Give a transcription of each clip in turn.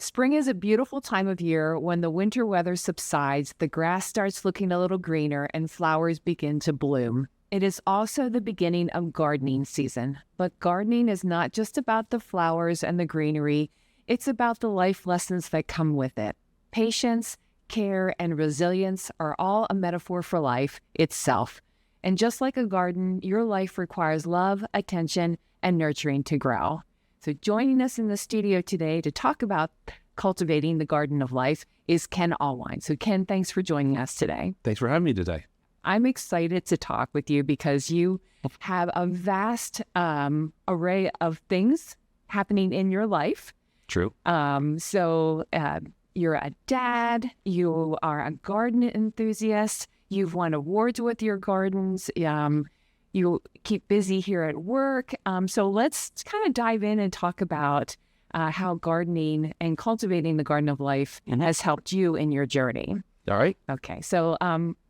Spring is a beautiful time of year when the winter weather subsides, the grass starts looking a little greener, and flowers begin to bloom. It is also the beginning of gardening season. But gardening is not just about the flowers and the greenery. It's about the life lessons that come with it. Patience, care, and resilience are all a metaphor for life itself. And just like a garden, your life requires love, attention, and nurturing to grow. So joining us in the studio today to talk about cultivating the garden of life is Ken Allwine. So Ken, thanks for joining us today. Thanks for having me today. I'm excited to talk with you because you have a vast array of things happening in your life. True. You're a dad, you are a garden enthusiast, you've won awards with your gardens, you keep busy here at work. So let's kind of dive in and talk about how gardening and cultivating the garden of life has helped you in your journey. All right. Okay. So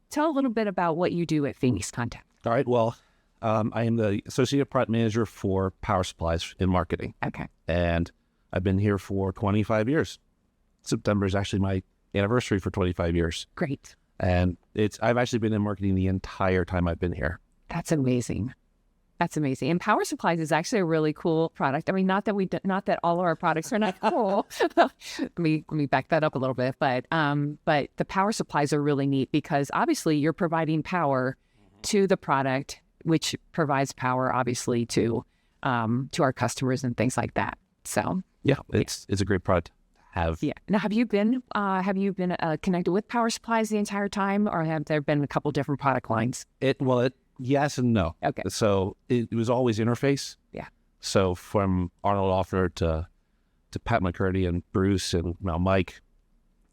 tell a little bit about what you do at Phoenix Contact. All right. Well, I am the Associate Product Manager for Power Supplies in Marketing. Okay. And I've been here for 25 years. September is actually my anniversary for 25 years. Great. And I've actually been in marketing the entire time I've been here. That's amazing. That's amazing. And Power Supplies is actually a really cool product. I mean, not that all of our products are not cool. let me back that up a little bit. But the Power Supplies are really neat because obviously you're providing power to the product, which provides power obviously to our customers and things like that. So yeah, it's a great product to have. Yeah. Now, have you been connected with Power Supplies the entire time, or have there been a couple different product lines? Yes and no. Okay. So it was always interface. Yeah. So from Arnold Offner to Pat McCurdy and Bruce and now Mike,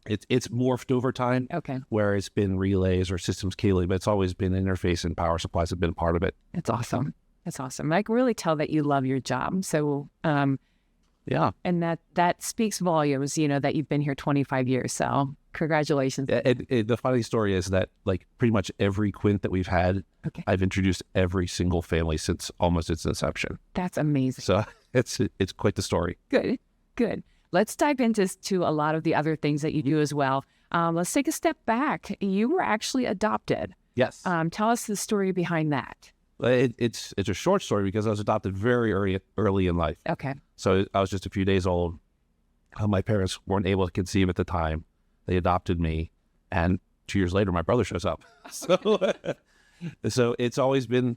it's morphed over time. Okay. Where it's been relays or systems cabling, but it's always been interface, and power supplies have been part of it. That's awesome. That's awesome. I can really tell that you love your job. So yeah. And that speaks volumes, that you've been here 25 years. So congratulations. The funny story is that like pretty much every quint that we've had, okay, I've introduced every single family since almost its inception. That's amazing. So it's quite the story. Good. Let's dive into a lot of the other things that you do as well. Let's take a step back. You were actually adopted. Yes. Tell us the story behind that. It's a short story because I was adopted very early in life. Okay. So I was just a few days old. My parents weren't able to conceive at the time. They adopted me, and 2 years later, my brother shows up. So it's always been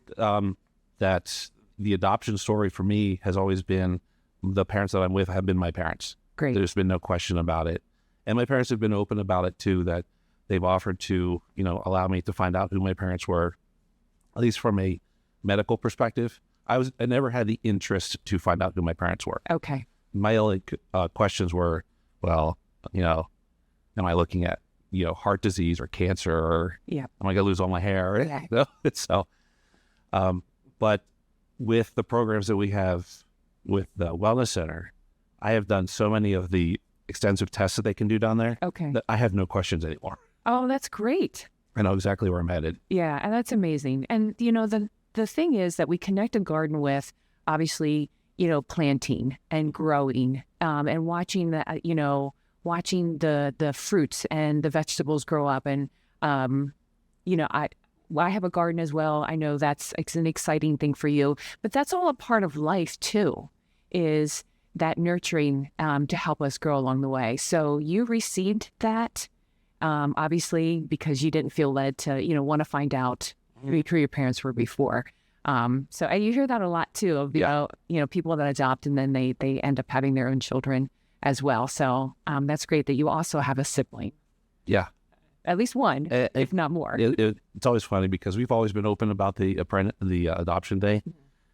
that the adoption story for me has always been the parents that I'm with have been my parents. Great. There's been no question about it, and my parents have been open about it too. That they've offered to allow me to find out who my parents were, at least from a medical perspective. I never had the interest to find out who my parents were. Okay. My only questions were, well, am I looking at, heart disease or cancer, or am I going to lose all my hair? Yeah. So, but with the programs that we have with the Wellness Center, I have done so many of the extensive tests that they can do down there. Okay. That I have no questions anymore. Oh, that's great. I know exactly where I'm headed. Yeah, and that's amazing. And, the thing is that we connect a garden with, obviously, planting and growing, and watching the fruits and the vegetables grow up. And, I have a garden as well. I know it's an exciting thing for you, but that's all a part of life too, is that nurturing to help us grow along the way. So you received that, obviously, because you didn't feel led to, want to find out who your parents were before. So you hear that a lot too of, people that adopt and then they end up having their own children as well. So that's great that you also have a sibling. Yeah. At least one, if not more. It's always funny because we've always been open about the adoption day. Mm-hmm.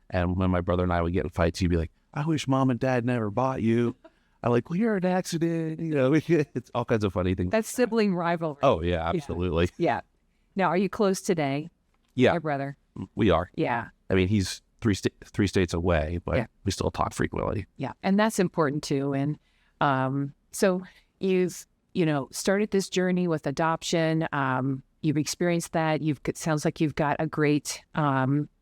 And when my brother and I would get in fights, he'd be like, I wish mom and dad never bought you. I'm like, well, you're an accident. It's all kinds of funny things. That's sibling rivalry. Oh, yeah, absolutely. Yeah. Now, are you close today? Yeah. Your brother? We are. Yeah. I mean, he's three states away, but we still talk frequently. Yeah. And that's important too. And so you've, started this journey with adoption. You've experienced that. It sounds like you've got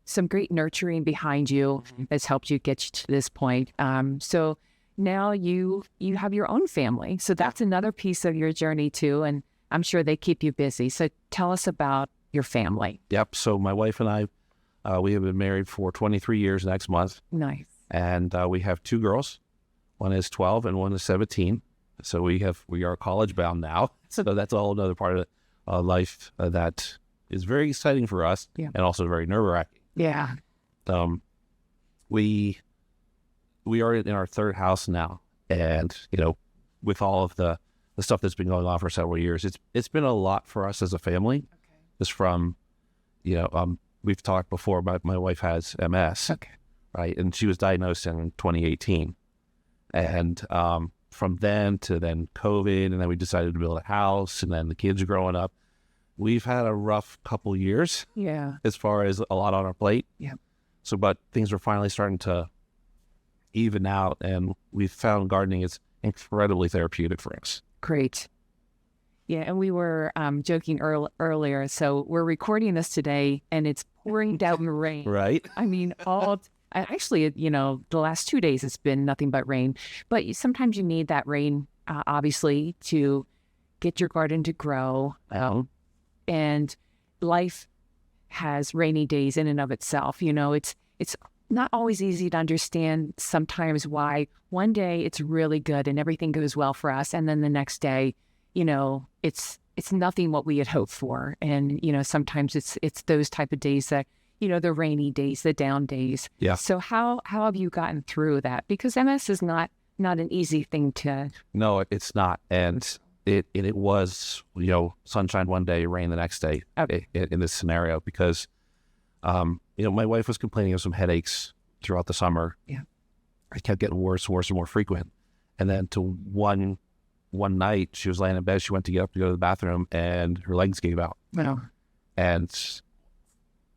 some great nurturing behind you that's helped you get to this point. So now you have your own family. So that's another piece of your journey too. And I'm sure they keep you busy. So tell us about your family. Yep. So my wife and I, we have been married for 23 years next month. Nice. And we have two girls. One is 12 and one is 17. So we are college bound now. So that's a whole other part of life that is very exciting for us, and also very nerve-wracking. Yeah. We are in our third house now, and with all of the stuff that's been going on for several years, it's been a lot for us as a family. Okay. Just from, we've talked before. My wife has MS, right, and she was diagnosed in 2018, and from then to then COVID, and then we decided to build a house, and then the kids are growing up. We've had a rough couple years, as far as a lot on our plate. Yeah. So, but things are finally starting to even out, and we've found gardening is incredibly therapeutic for us. Great. Yeah, and we were joking earlier. So we're recording this today, and it's pouring down rain. Right. I mean, actually, the last 2 days it's been nothing but rain. But sometimes you need that rain, obviously, to get your garden to grow. And life has rainy days in and of itself. It's not always easy to understand sometimes why one day it's really good and everything goes well for us, and then the next day, it's nothing what we had hoped for. And sometimes it's those type of days that the rainy days, the down days. Yeah. So how have you gotten through that? Because MS is not an easy thing to. No, it's not, and it was sunshine one day, rain the next day. Okay. In this scenario, because my wife was complaining of some headaches throughout the summer. Yeah. It kept getting worse and more frequent. And then to one night, she was laying in bed. She went to get up to go to the bathroom, and her legs gave out. Wow. And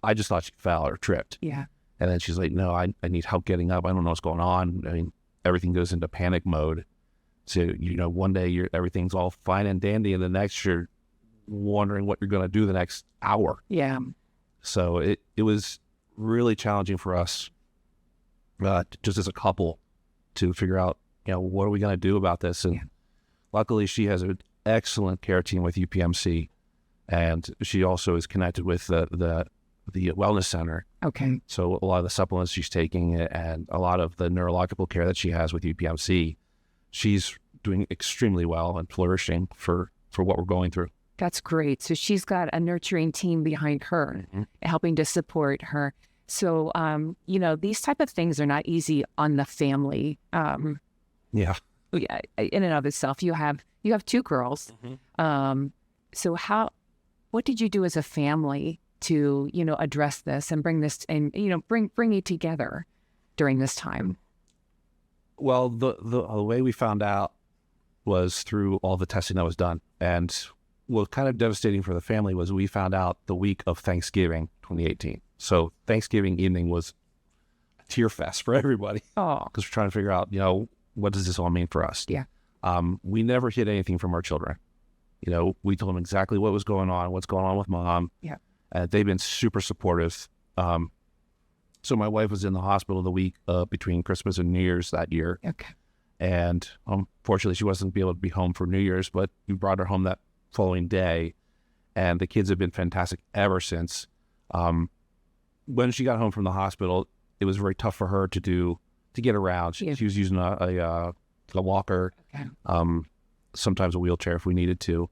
I just thought she fell or tripped. Yeah. And then she's like, no, I need help getting up. I don't know what's going on. I mean, everything goes into panic mode. So, one day everything's all fine and dandy, and the next you're wondering what you're going to do the next hour. Yeah. So it was really challenging for us, just as a couple, to figure out, what are we going to do about this? And luckily, she has an excellent care team with UPMC, and she also is connected with the wellness center. Okay. So a lot of the supplements she's taking and a lot of the neurological care that she has with UPMC, she's doing extremely well and flourishing for what we're going through. That's great. So she's got a nurturing team behind her, helping to support her. So, these type of things are not easy on the family. Yeah. In and of itself, you have two girls. So what did you do as a family to, address this and bring this and, bring it together during this time? Well, the way we found out was through all the testing that was done. And what kind of devastating for the family was we found out the week of Thanksgiving 2018. So Thanksgiving evening was a tear fest for everybody. Oh. Because we're trying to figure out, what does this all mean for us? Yeah. We never hid anything from our children. We told them exactly what was going on, what's going on with mom. Yeah. They've been super supportive. So my wife was in the hospital the week between Christmas and New Year's that year. Okay. And fortunately, she wasn't able to be home for New Year's, but we brought her home that following day. And the kids have been fantastic ever since. When she got home from the hospital, it was very tough for her to get around. She was using a walker, sometimes a wheelchair if we needed to.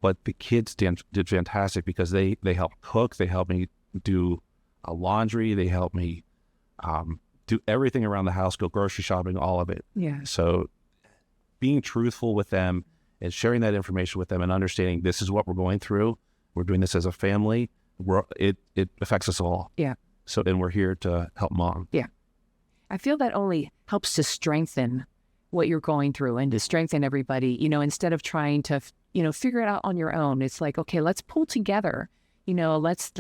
But the kids did fantastic because they helped cook. They helped me do laundry. They helped me do everything around the house, go grocery shopping, all of it. Yeah. So being truthful with them and sharing that information with them and understanding this is what we're going through. We're doing this as a family. It affects us all. Yeah. So, and we're here to help mom. Yeah. I feel that only helps to strengthen what you're going through and to strengthen everybody, instead of trying to, figure it out on your own. It's like, okay, let's pull together, let's,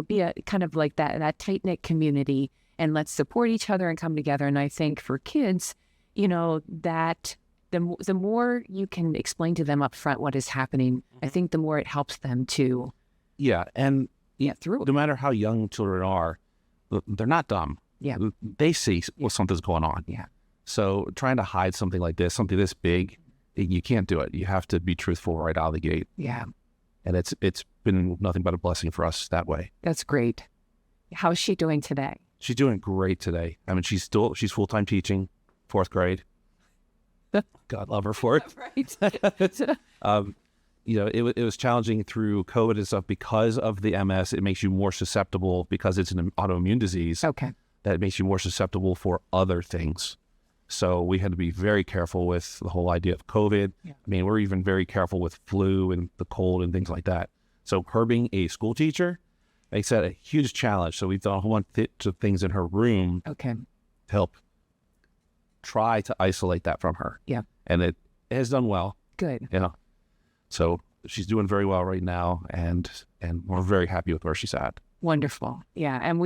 be a kind of like that tight-knit community, and let's support each other and come together. And I think for kids, that the more you can explain to them up front what is happening, I think the more it helps them to. Yeah. And through. No matter how young children are, they're not dumb. Yeah. They see something's going on. Yeah. So trying to hide something like this, something this big, you can't do it. You have to be truthful right out of the gate. Yeah. And it's been nothing but a blessing for us that way. That's great. How's she doing today? She's doing great today. I mean, she's full-time teaching, 4th grade. God love her for it. Right. It was challenging through COVID and stuff because of the MS. It makes you more susceptible because it's an autoimmune disease. Okay. That makes you more susceptible for other things. So we had to be very careful with the whole idea of COVID. Yeah. I mean, we're even very careful with flu and the cold and things like that. So her being a school teacher makes that a huge challenge. So we've done a whole bunch of things in her room Okay. to help try to isolate that from her. Yeah. And it has done well. Good. So she's doing very well right now, and we're very happy with where she's at. Wonderful. Yeah. And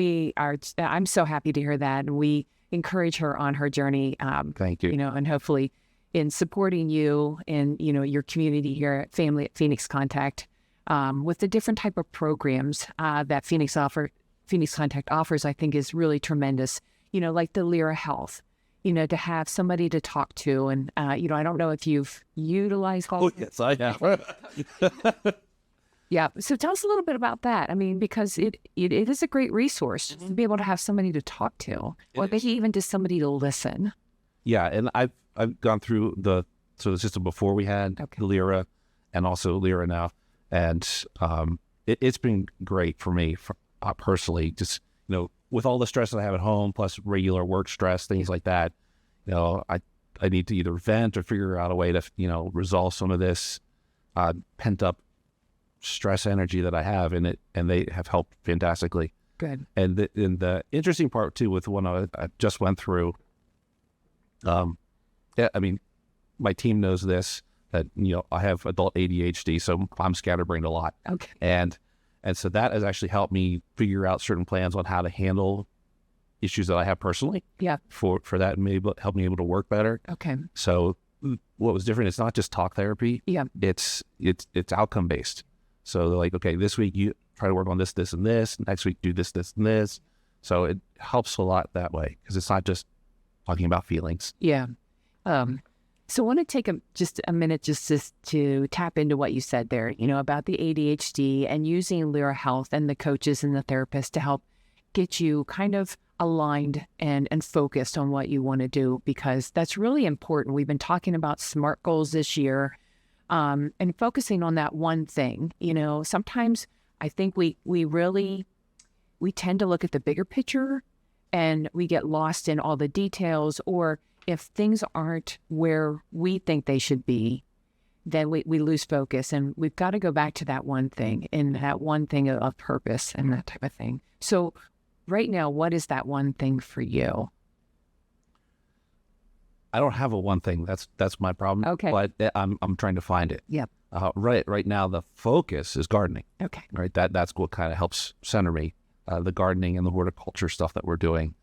I'm so happy to hear that. And we encourage her on her journey. Thank you. And hopefully in supporting you and, your community here at Family at Phoenix Contact, with the different type of programs that Phoenix Contact offers, I think is really tremendous. Like the Lyra Health, to have somebody to talk to. And, I don't know if you've utilized all. Oh, yes, I have. Yeah. So tell us a little bit about that. I mean, because it is a great resource to be able to have somebody to talk to, or maybe even just somebody to listen. Yeah. And I've gone through the system before we had Lyra and also Lyra now. And it's been great for me personally, just, with all the stress that I have at home, plus regular work stress, things like that, I need to either vent or figure out a way to, resolve some of this pent up stress energy that I have in it. And they have helped fantastically. Good. And the interesting part too, with one I just went through, I mean, my team knows this, that, I have adult ADHD, so I'm scatterbrained a lot. Okay. And so that has actually helped me figure out certain plans on how to handle issues that I have personally. Yeah. For that, and maybe help me able to work better. Okay. So what was different, it's not just talk therapy. Yeah. It's outcome based. So they're like, okay, this week you try to work on this, this, and this. Next week do this, this, and this. So it helps a lot that way, because it's not just talking about feelings. Yeah. So I want to take just a minute to tap into what you said there, about the ADHD and using Lyra Health and the coaches and the therapists to help get you kind of aligned and focused on what you want to do, because that's really important. We've been talking about SMART goals this year, and focusing on that one thing. Sometimes I think we tend to look at the bigger picture and we get lost in all the details, or if things aren't where we think they should be, then we lose focus, and we've got to go back to that one thing, and that one thing of purpose and that type of thing. So right now, what is that one thing for you? I don't have a one thing. That's my problem. Okay. But I'm trying to find it. Yeah. Right now the focus is gardening. Okay. Right. That's what kind of helps center me. The gardening and the horticulture stuff that we're doing.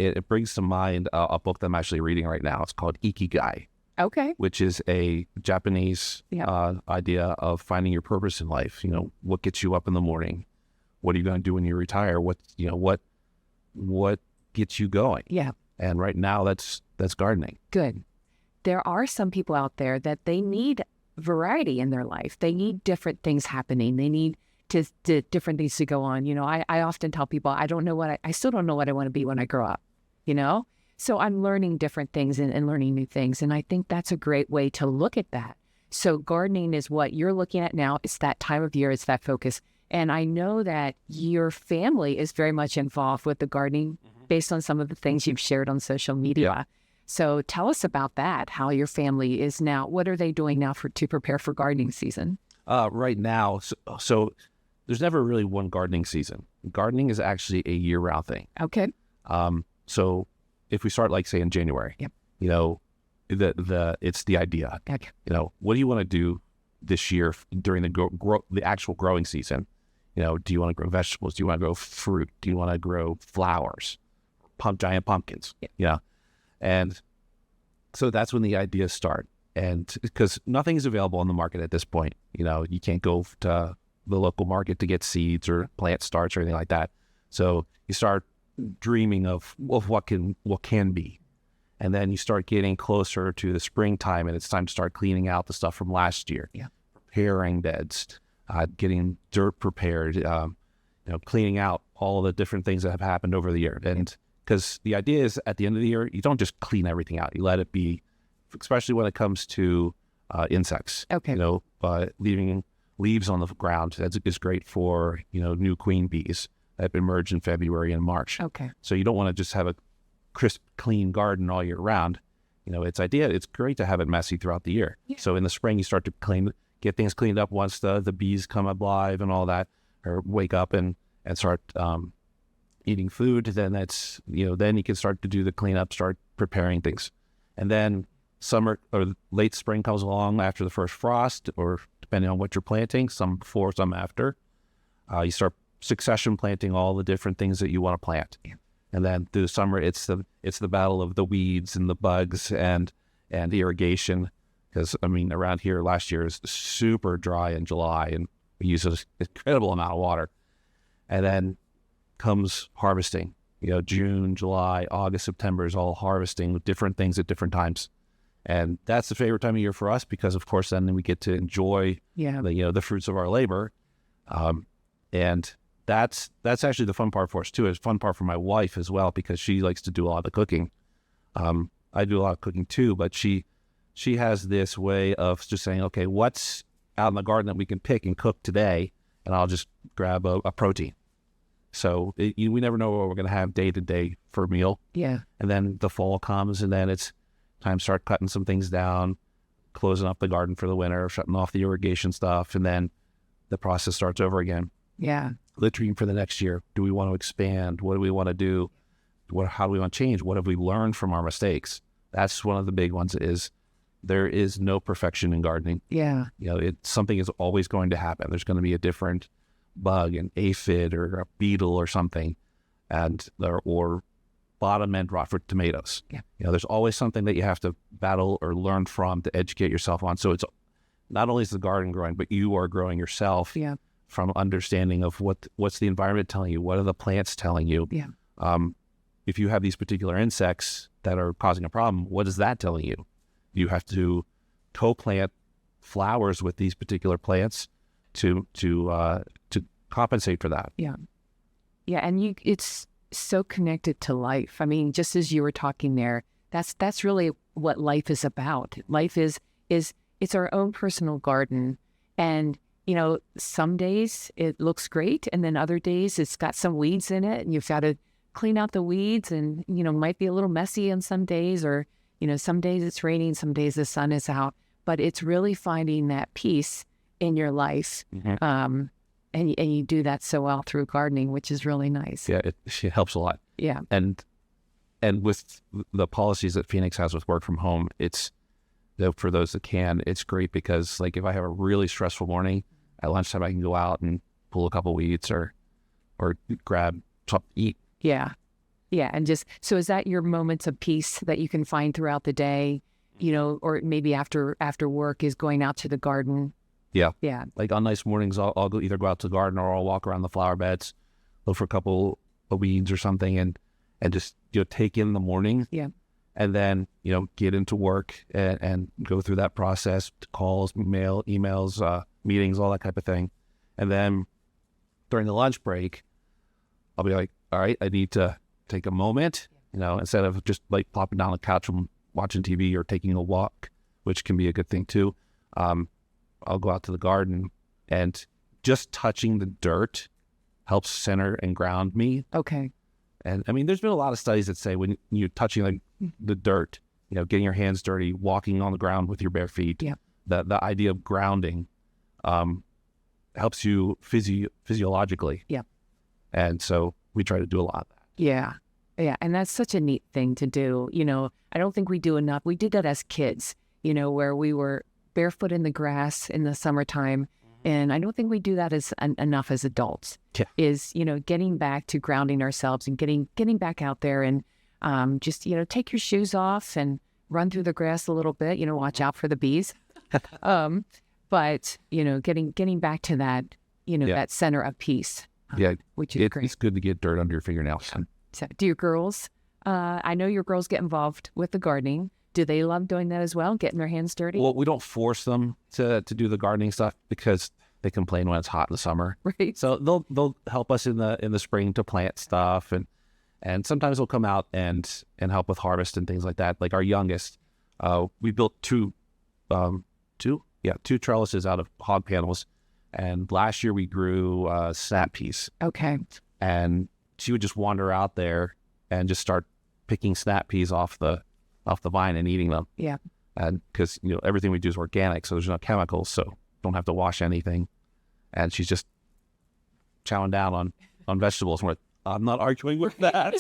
It brings to mind a book that I'm actually reading right now. It's called Ikigai. Okay. Which is a Japanese idea of finding your purpose in life. What gets you up in the morning? What are you going to do when you retire? What gets you going? Yeah. And right now that's gardening. Good. There are some people out there that they need variety in their life. They need different things happening. They need different things to go on. I often tell people, I still don't know what I want to be when I grow up, So I'm learning different things and learning new things. And I think that's a great way to look at that. So gardening is what you're looking at now. It's that time of year. It's that focus. And I know that your family is very much involved with the gardening based on some of the things you've shared on social media. Yeah. So tell us about that, how your family is now. What are they doing now to prepare for gardening season? Right now, so there's never really one gardening season. Gardening is actually a year-round thing. Okay. So if we start, like, say, in January, Yep. It's the idea. Okay. What do you want to do this year during the actual growing season? Do you want to grow vegetables? Do you want to grow fruit? Do you want to grow flowers? Giant pumpkins? Yep. And so that's when the ideas start. And because nothing is available on the market at this point, you can't go to the local market to get seeds or plant starts or anything like that. So you start dreaming of what can be. And then you start getting closer to the springtime, and it's time to start cleaning out the stuff from last year. Yeah. Preparing beds, getting dirt prepared, cleaning out all the different things that have happened over the year. And because the idea is at the end of the year, you don't just clean everything out. You let it be, especially when it comes to insects. Okay. Leaving leaves on the ground is great for, new queen bees that emerge in February and March. Okay. So you don't want to just have a crisp, clean garden all year round. It's great to have it messy throughout the year. Yeah. So in the spring, you start to get things cleaned up once the bees come alive and all that, or wake up and start eating food. Then then you can start to do the cleanup, start preparing things. And then summer or late spring comes along after the first frost, or depending on what you're planting, some before, some after. You start succession planting all the different things that you want to plant. Yeah. And then through the summer, it's the battle of the weeds and the bugs and irrigation. Because, around here last year is super dry in July, and we use an incredible amount of water. And then comes harvesting. June, July, August, September is all harvesting with different things at different times. And that's the favorite time of year for us because, of course, then we get to enjoy the fruits of our labor. And that's actually the fun part for us, too. It's a fun part for my wife as well because she likes to do a lot of the cooking. I do a lot of cooking, too, but she has this way of just saying, okay, what's out in the garden that we can pick and cook today? And I'll just grab a protein. So we never know what we're going to have day to day for a meal. Yeah. And then the fall comes, and then it's time to start cutting some things down, closing up the garden for the winter, shutting off the irrigation stuff, and then the process starts over again. Yeah. Littering for the next year. Do we want to expand? What do we want to do? How do we want to change? What have we learned from our mistakes? That's one of the big ones. Is there is no perfection in gardening. Yeah. Something is always going to happen. There's going to be a different bug, an aphid or a beetle or something, or bottom end rot for tomatoes. Yeah. There's always something that you have to battle or learn from to educate yourself on. So it's not only is the garden growing, but you are growing yourself from understanding of what's the environment telling you, what are the plants telling you. Yeah. If you have these particular insects that are causing a problem, what is that telling you? You have to co-plant flowers with these particular plants to compensate for that. Yeah. Yeah. And it's so connected to life. Just as you were talking there, that's really what life is about. Life is it's our own personal garden. And, some days it looks great. And then other days it's got some weeds in it and you've got to clean out the weeds and, might be a little messy on some days, or, some days it's raining, some days the sun is out, but it's really finding that peace in your life. Mm-hmm. And you do that so well through gardening, which is really nice. Yeah, it helps a lot. Yeah. And with the policies that Phoenix has with work from home, it's, for those that can, it's great because like if I have a really stressful morning, at lunchtime I can go out and pull a couple weeds or grab something to eat. Yeah. Yeah. And so is that your moments of peace that you can find throughout the day, or maybe after work is going out to the garden? Yeah. Yeah. Like on nice mornings, I'll either go out to the garden or I'll walk around the flower beds, look for a couple of weeds or something and just, take in the morning. Yeah. And then, get into work and go through that process, calls, emails, meetings, all that type of thing. And then during the lunch break, I'll be like, all right, I need to take a moment, instead of just like plopping down on the couch and watching TV or taking a walk, which can be a good thing too. I'll go out to the garden, and just touching the dirt helps center and ground me. Okay. And there's been a lot of studies that say when you're touching the dirt, getting your hands dirty, walking on the ground with your bare feet, the idea of grounding helps you physiologically. Yeah. And so we try to do a lot of that. Yeah. Yeah. And that's such a neat thing to do. I don't think we do enough. We did that as kids, where we were barefoot in the grass in the summertime. And I don't think we do that enough as adults. Yeah. Is, getting back to grounding ourselves and getting back out there and just, take your shoes off and run through the grass a little bit, watch out for the bees. But, getting back to that, that center of peace. Which is great. It's good to get dirt under your fingernails. So, do your girls I know your girls get involved with the gardening. Do they love doing that as well, getting their hands dirty? Well, we don't force them to do the gardening stuff because they complain when it's hot in the summer. Right. So they'll help us in the spring to plant stuff, and sometimes they'll come out and help with harvest and things like that. Like our youngest, we built two trellises out of hog panels, and last year we grew snap peas. Okay. And she would just wander out there and just start picking snap peas off the vine and eating them. Yeah. And because everything we do is organic, so there's no chemicals, so don't have to wash anything. And she's just chowing down on vegetables. And I'm not arguing with that.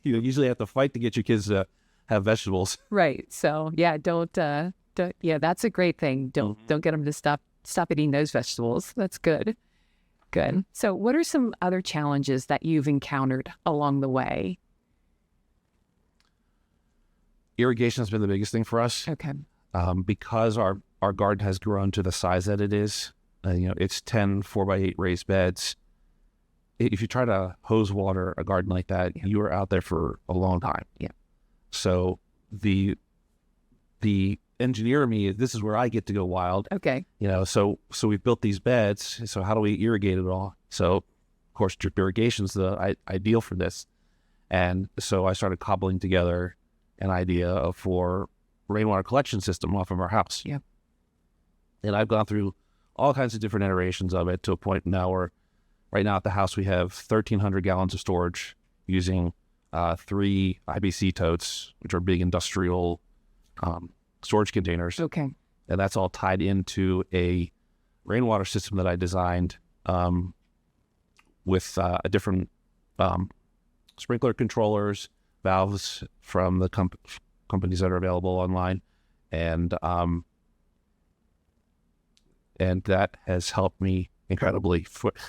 You usually have to fight to get your kids to have vegetables. Right. So yeah, don't yeah, that's a great thing. Don't get them to stop eating those vegetables. That's good. Good. So what are some other challenges that you've encountered along the way? Irrigation has been the biggest thing for us. Okay. Because our garden has grown to the size that it is. It's 10 4x8 raised beds. If you try to hose water a garden like that, you are out there for a long time. Yeah. So the engineer in me, this is where I get to go wild. Okay. So we've built these beds. So how do we irrigate it all? So of course, drip irrigation is the ideal for this. And so I started cobbling together an idea for rainwater collection system off of our house. Yeah. And I've gone through all kinds of different iterations of it to a point now where right now at the house we have 1,300 gallons of storage using 3 IBC totes, which are big industrial storage containers. Okay. And that's all tied into a rainwater system that I designed with a different sprinkler controllers, valves from the companies that are available online, and that has helped me incredibly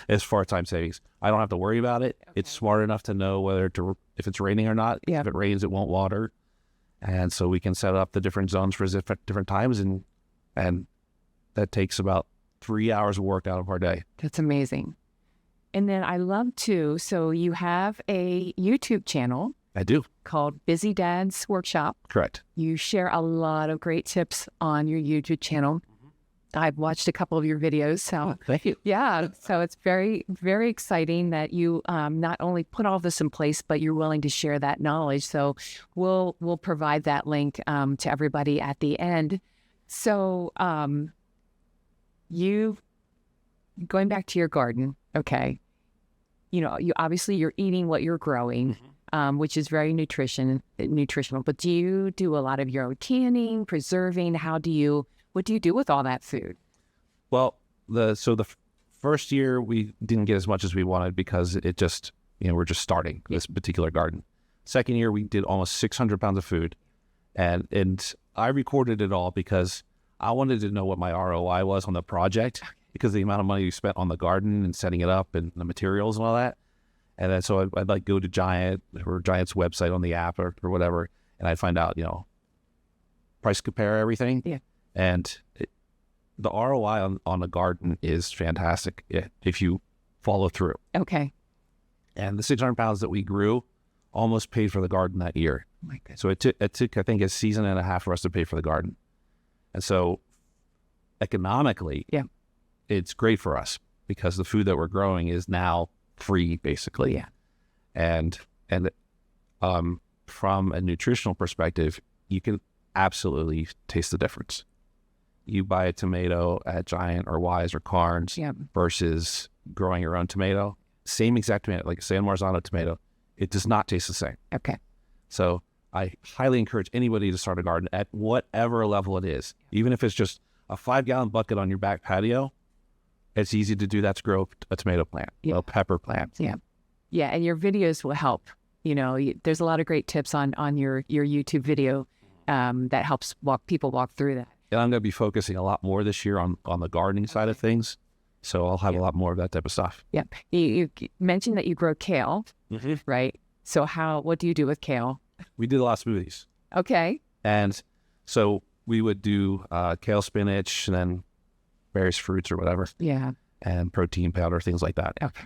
as far as time savings. I don't have to worry about it. Okay. It's smart enough to know if it's raining or not. Yeah. If it rains, it won't water, and so we can set up the different zones for different times, and that takes about 3 hours of work out of our day. That's amazing. And then I love too. So you have a YouTube channel. I do. Called Busy Dad's Workshop. Correct. You share a lot of great tips on your YouTube channel. I've watched a couple of your videos. So thank you. Yeah. So it's very, very exciting that you not only put all this in place, but you're willing to share that knowledge. So we'll provide that link to everybody at the end. So going back to your garden, okay, you obviously you're eating what you're growing. Which is very nutritional. But do you do a lot of your own canning, preserving? What do you do with all that food? Well, the first year we didn't get as much as we wanted because it just, we're just starting this particular garden. Second year we did almost 600 pounds of food, and I recorded it all because I wanted to know what my ROI was on the project because of the amount of money we spent on the garden and setting it up and the materials and all that. And then so I'd like go to Giant's website on the app or whatever, and I'd find out, price compare everything. Yeah. And the ROI on a garden is fantastic if you follow through. Okay. And the 600 pounds that we grew almost paid for the garden that year. Oh my goodness. So it took I think a season and a half for us to pay for the garden. And so economically, it's great for us because the food that we're growing is now free, basically. Yeah. And from a nutritional perspective, you can absolutely taste the difference. You buy a tomato at Giant or Wise or Carnes versus growing your own tomato. Same exact tomato, like a San Marzano tomato. It does not taste the same. Okay. So I highly encourage anybody to start a garden at whatever level it is. Even if it's just a 5-gallon bucket on your back patio, it's easy to do that to grow a tomato plant, a pepper plant. Yeah. Yeah. And your videos will help. There's a lot of great tips on your YouTube video that helps people walk through that. And I'm going to be focusing a lot more this year on the gardening side of things. So I'll have a lot more of that type of stuff. Yeah. You mentioned that you grow kale, right? So what do you do with kale? We did a lot of smoothies. Okay. And so we would do kale, spinach, and then various fruits or whatever. Yeah. And protein powder, things like that. Okay.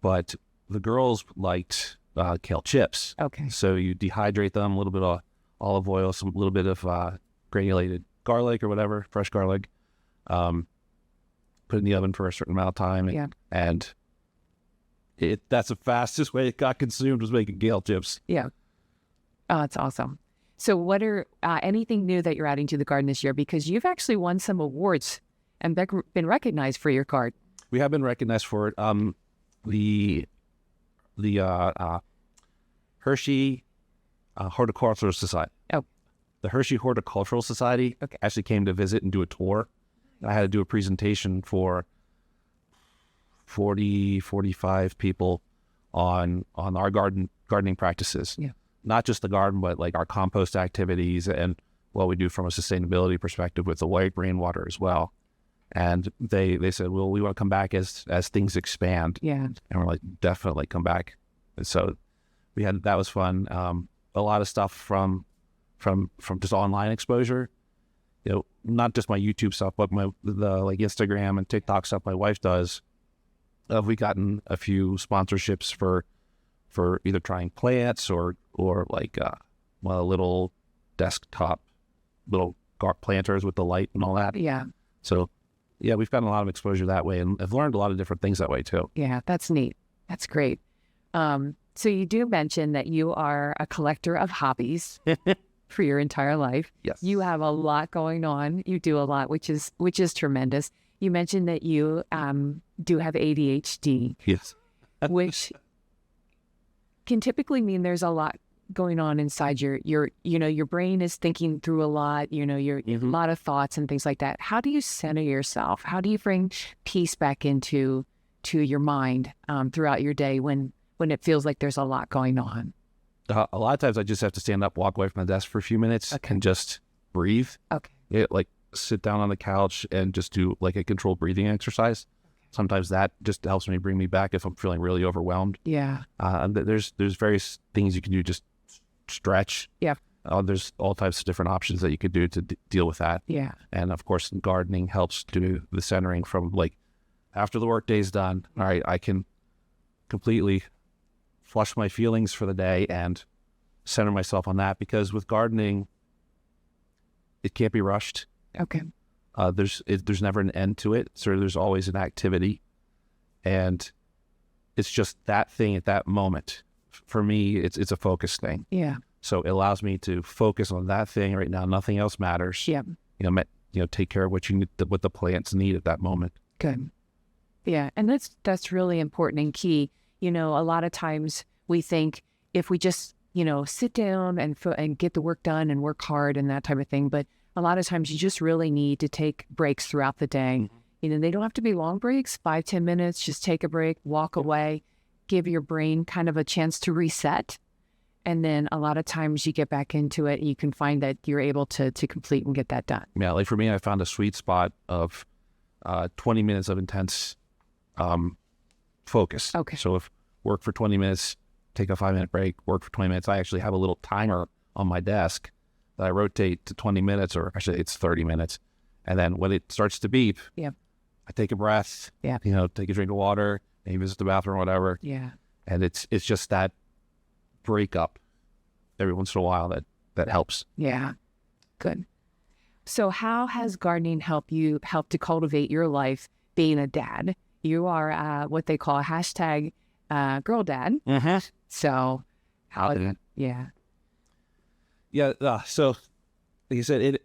But the girls liked kale chips. Okay. So you dehydrate them, a little bit of olive oil, a little bit of granulated garlic or whatever, fresh garlic. Put it in the oven for a certain amount of time. Yeah. And that's the fastest way it got consumed, was making kale chips. Yeah. Oh, that's awesome. So what are anything new that you're adding to the garden this year? Because you've actually won some awards and been recognized for your garden. We have been recognized for it. The Hershey Horticultural Society. Oh. The Hershey Horticultural Society actually came to visit and do a tour. And I had to do a presentation for 45 people on our gardening practices. Yeah. Not just the garden, but like our compost activities and what we do from a sustainability perspective with the white rainwater as well. And they said, well, we want to come back as things expand. Yeah. And we're like, definitely come back. And so that was fun. A lot of stuff from just online exposure, not just my YouTube stuff, but the like Instagram and TikTok stuff my wife does. We've gotten a few sponsorships for either trying plants or like little desktop little planters with the light and all that. Yeah. So yeah, we've gotten a lot of exposure that way, and I've learned a lot of different things that way too. Yeah, that's neat. That's great. So you do mention that you are a collector of hobbies for your entire life. Yes. You have a lot going on. You do a lot, which is tremendous. You mentioned that you do have ADHD. Yes. Which can typically mean there's a lot going on inside your brain is thinking through a lot, a lot of thoughts and things like that. How do you center yourself? How do you bring peace back into your mind throughout your day when it feels like there's a lot going on? A lot of times I just have to stand up, walk away from my desk for a few minutes and just breathe. Okay. Like sit down on the couch and just do like a controlled breathing exercise. Sometimes that just helps me bring me back if I'm feeling really overwhelmed. Yeah. There's various things you can do, just stretch. Yeah. There's all types of different options that you could do to deal with that. Yeah. And of course, gardening helps do the centering from like after the work day's done. All right, I can completely flush my feelings for the day and center myself on that, because with gardening, it can't be rushed. Okay. There's never an end to it. So there's always an activity, and it's just that thing at that moment. For me, it's a focus thing. Yeah. So it allows me to focus on that thing right now. Nothing else matters. Yeah. Take care of what you need, what the plants need at that moment. Good. Yeah, and that's really important and key. A lot of times we think if we just sit down and get the work done and work hard and that type of thing, but a lot of times you just really need to take breaks throughout the day. Mm-hmm. They don't have to be long breaks, 5-10 minutes. Just take a break, walk away, give your brain kind of a chance to reset. And then a lot of times you get back into it and you can find that you're able to complete and get that done. Yeah, like for me, I found a sweet spot of 20 minutes of intense focus. Okay. So if work for 20 minutes, take a 5-minute break, work for 20 minutes. I actually have a little timer on my desk that I rotate to 20 minutes, or actually it's 30 minutes. And then when it starts to beep, Yeah. I take a breath, Yeah. Take a drink of water, maybe visit the bathroom or whatever. Yeah. And it's just that break up every once in a while that helps. Yeah. Good. So how has gardening helped to cultivate your life being a dad? You are what they call a #girl dad. Mm-hmm. So yeah. Yeah. So like you said,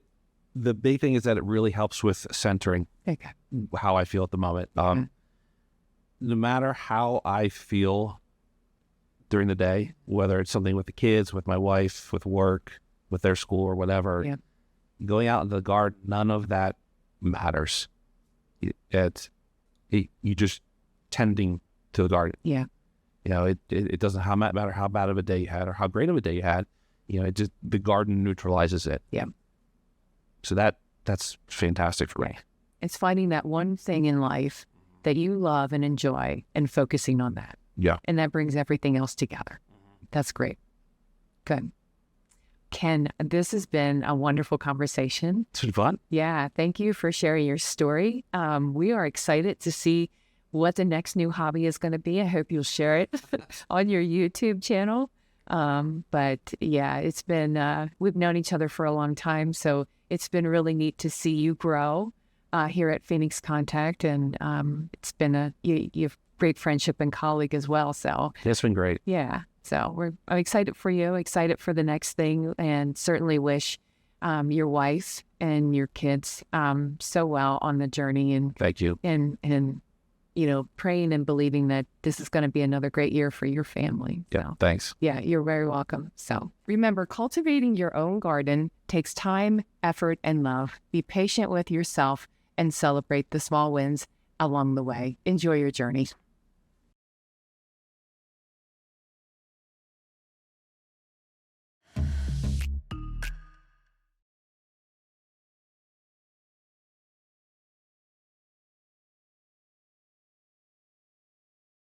the big thing is that it really helps with centering Okay. how I feel at the moment. No matter how I feel during the day, whether it's something with the kids, with my wife, with work, with their school or whatever, Yeah. going out in the garden, none of that matters. You just tending to the garden. Yeah. It doesn't matter how bad of a day you had or how great of a day you had. The garden neutralizes it. Yeah. So that's fantastic for me. It's finding that one thing in life that you love and enjoy and focusing on that. Yeah. And that brings everything else together. That's great. Good. Ken, this has been a wonderful conversation. It's been fun. Yeah. Thank you for sharing your story. We are excited to see what the next new hobby is going to be. I hope you'll share it on your YouTube channel. But yeah, it's been, we've known each other for a long time, so it's been really neat to see you grow here at Phoenix Contact. And it's been you've great friendship and colleague as well. So It's been great. yeah, so I'm excited for you, excited for the next thing, and certainly wish your wife and your kids so well on the journey, and Thank you. and praying and believing that this is going to be another great year for your family. Yeah, So, thanks. yeah, you're very welcome. So remember, cultivating your own garden takes time, effort, and love. Be patient with yourself and celebrate the small wins along the way. Enjoy your journey.